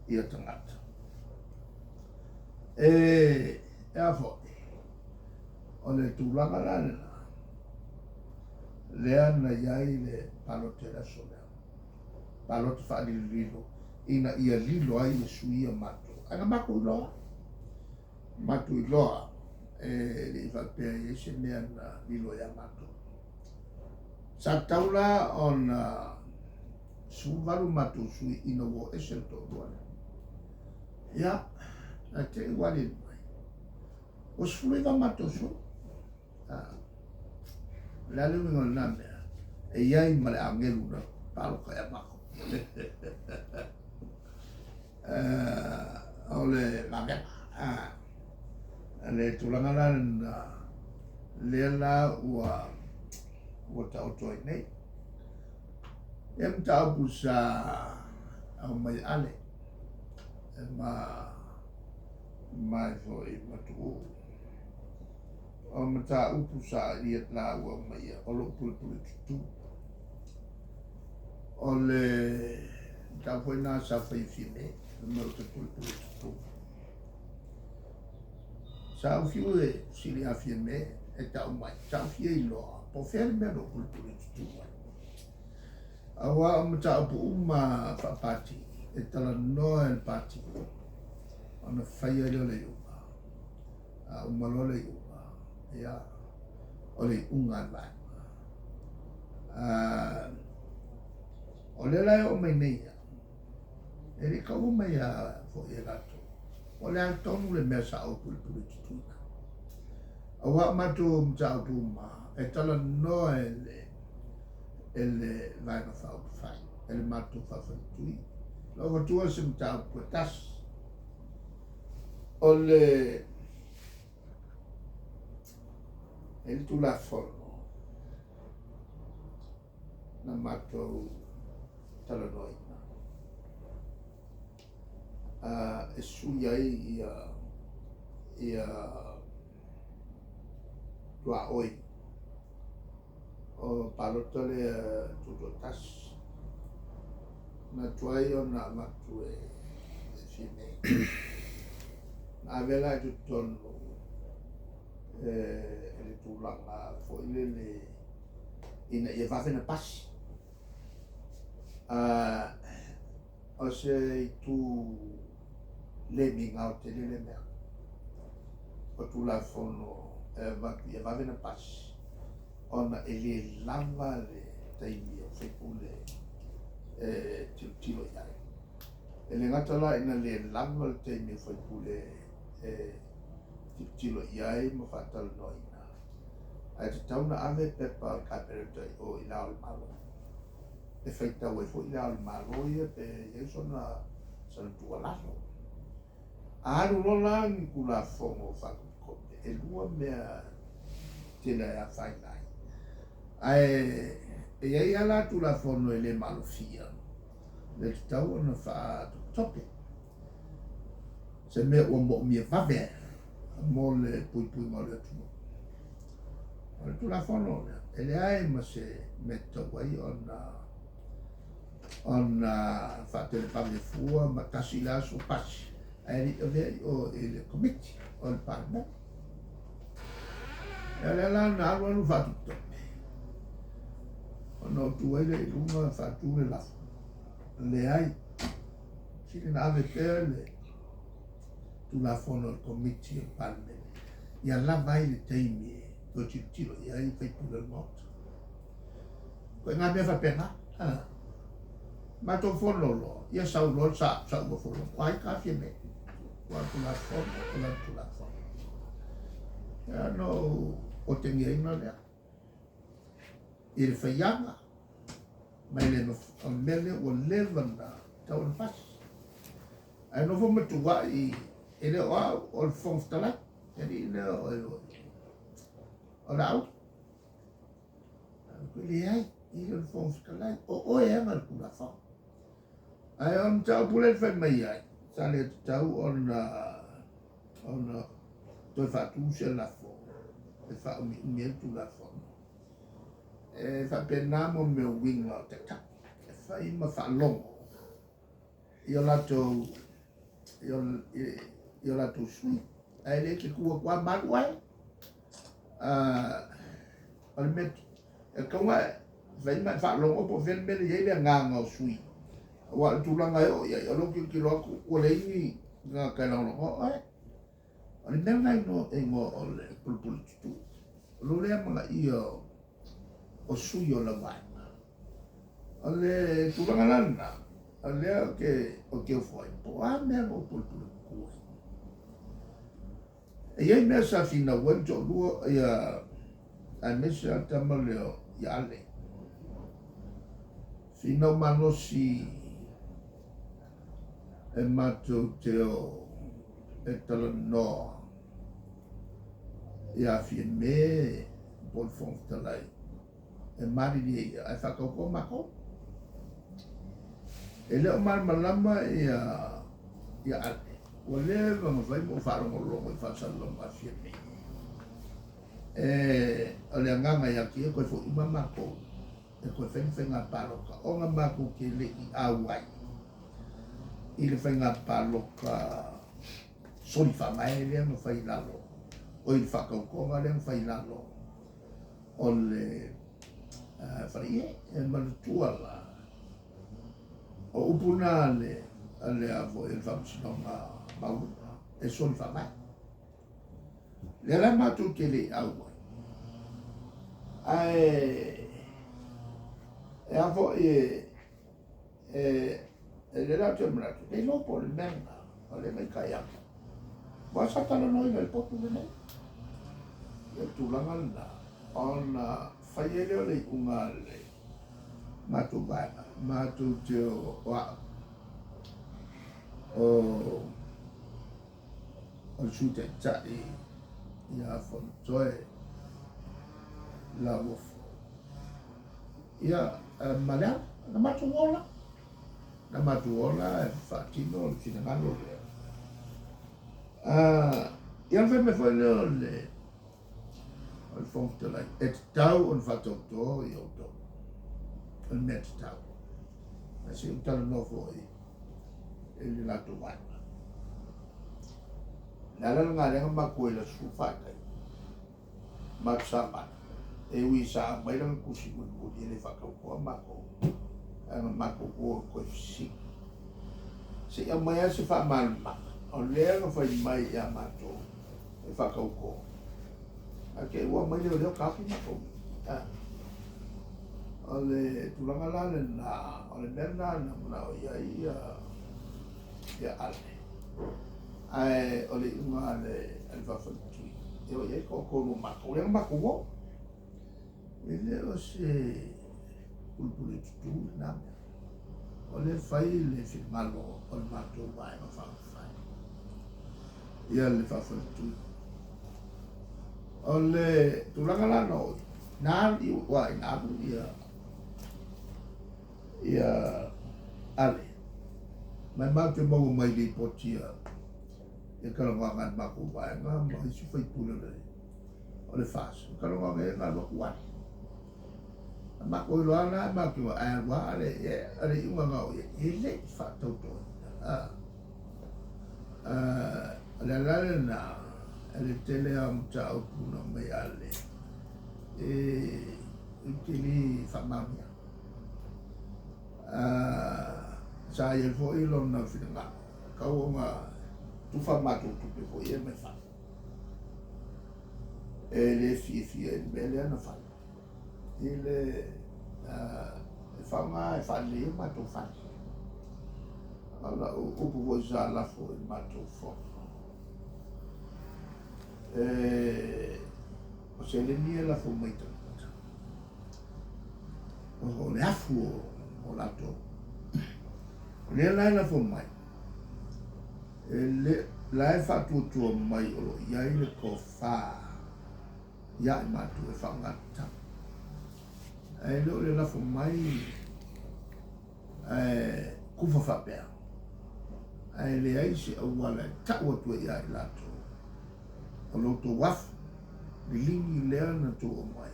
ia tangata. E a fo. O le tūlanga lana. Lea na iai le palote la sola. Palote wha lilo. Ina ia lilo ai le suia matu. Anga maku iloa. Matu iloa. Le iwa pia i se mea na lilo ia matu. Sa taula on suvalu matu sui ina wo esel to duane. Ya, a te wali mai. O sfulu iwa matu su. Lalu ngol name. E iai male angelu na palo kaya mako. Ole magema. Le tulangalan lela ua tau toi nei. Em tau pusa au mai ale. Mai foi matu. O mata upusa iat la ua mai olo pulpul tu. Ole tau foi na sa foi fine. Mau te pulpul tu. Sa fiu e sili a fine e tau mai. Sa fiu i loa. Po fere mea no pulpul tu. Awa mata upu uma whapati. E tala noa el pati. Ona whaia le iupa. Umalo le iupa. Ya, oleh ungan lai. Oleh lai o mai nei. Eri kau mai fo e gato. Oleh ang tonu le mesa o pulpulu tutuina. Awak matu mta puma. E tala no ele vai na fa fai. Ele matu fa tui. Logo tua se mta putas. Oleh ele tu la forno na mato talanoina e suyai ia tua oi o palotole tutotas na tuai o na matu e fine na vela tutono ele tulanga fo ile ina ia va na pas o se tu le minga o te le mea o tu la fono va ia va na pas ona ele lava le taimi o se pule tilo ia ele ngatala ina le lava le taimi o pule tilo iai mo fatal noina. Ai te tauna ame pepa kapereta o ila o malo. E feita o fo ila o malo ia pe yeso na santua laso. Alu lola ni kula fongo faku kope. E lua mea tena ya fai nai. Ai e ia ala tu la fono ele malo fia. Le te tau na fa tope. Se me o mo mi fa ver. Mole pui mo le tu. O tu la fono ele ai ma se metto guai on fate le pave fua ma tasi la su passi. Ai o ele committee o il parme. Ele la na lo fa tutto. No tu ele lunga fa tu le la. Le ai si le nave per tu la fono il committee il palme e alla vai le temi o ci tiro e hai fai pure il morto poi non abbiamo fatto ma tu fono lo io sa lo sa lo fono quai caffè me quando la fono o la fono no o tenia in là il faianga ma le no mele o levanda ta un pas ai no vou tu vai ele o fonstala jadi ele o lau ele ai ele o fonstala o é mal pula fa ai on tau pule fa mai ai sale tau on to fa tu se la fo e fa mi tu la fo e fa penamo meu winga te ta e fa ima fa longo io la to io la tu sui ai le ke kua maluai al met e kaunga vai mai fa longo po ven mele ye le nganga o sui wa tu langa o ya lo ki lo ko le ni nga ka lo o ai al mel nai no e ngo o le pulpul tu lo le manga io o sui o la vai ale tu langa lana ale ke foi po a me o pulpul ku e ye me sa fina wen jo lu ya a me sa tamaleo ya ale fina manosi e matou te o e tala no ia fie me bol fong talai e mari ni ai whakaupo mako e leo mar malama ia ate o le vanga vai mo wharongo longo i whasalonga fie me e o le anganga ia ki e koe fo ima mako e koe whenga paroka o ngā mako ke le i awai i le whainga paloka soli whamai lea no whai lalo o i whakaukonga lea no whai lalo o le whai e manutua la o upuna le avo e le whamsinonga maunga e soli whamai le la matu ke le awai e avo e le la te mratu le lopo le menga o le mai kai amo wa sa tala noi nel potu le nei le tulanga na ona faiele o le unga le matu baina matu te wa o sute chai ia fon joe la wofo ia malea na matu wola na matuola e fatino le finangalo le ia fe me foi le al fonte la et tau on fatotto io to il net tau ma se un tal no foi il la to vai la ngare ma ko le su fata ma samba e wi sa mai lang kusi mo le fa ko ma ko mako ko si se ia mai se fa mal ma o le no fai mai ia mato e fa ko ake wa mai le ka fi ma ko o le tulanga la le na o le merna na ia ale ai o le uma le fa fa tu e o ye ko ma ko le ma ko ele o se pulpuli tu na o le fai le filmalo o le matou vai ma fai ia le fa tu o le tulanga la no na i wa ina ia ale mai te mo mai di potia e kalonga ma ko vai ma si fai pule le o le fas kalonga nga lo wa ma ko lo ana ma ko a wa ale uma nga o ele fa toto la na ele tele am ta o no me ale utili fa mamia sa ye fo ilo na fina ka o nga tu fa ma tu fo ye me fa ele fi bele na fa ele fa ma fa le ma tu fa ala o po za la fo ma tu fo o se le ni la fo mai tu o le afu o la to le la fo mai le la fa tu mai o ya ile ko fa ya ma tu fa ngata ai lo le la fo mai kufa fa pe ai le ai se o wala ta o tu ya la to o lo to waf le lingi le na to mai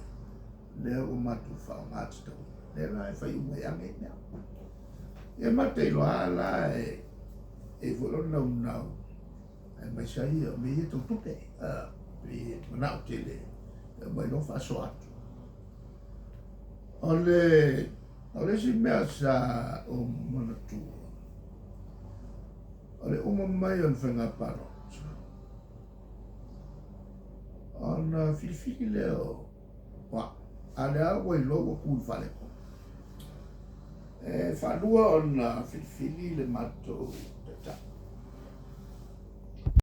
le o ma tu fa ngata le la fa i mai ame e ma te lo ala e fo lo na mai sai me to tupe pe na tele mai lo fa so atu ole si mea sa o mana tu ole uma mai on whenga paro on filifili leo wa ale awa i logo kul fale ko whanua on filifili le mato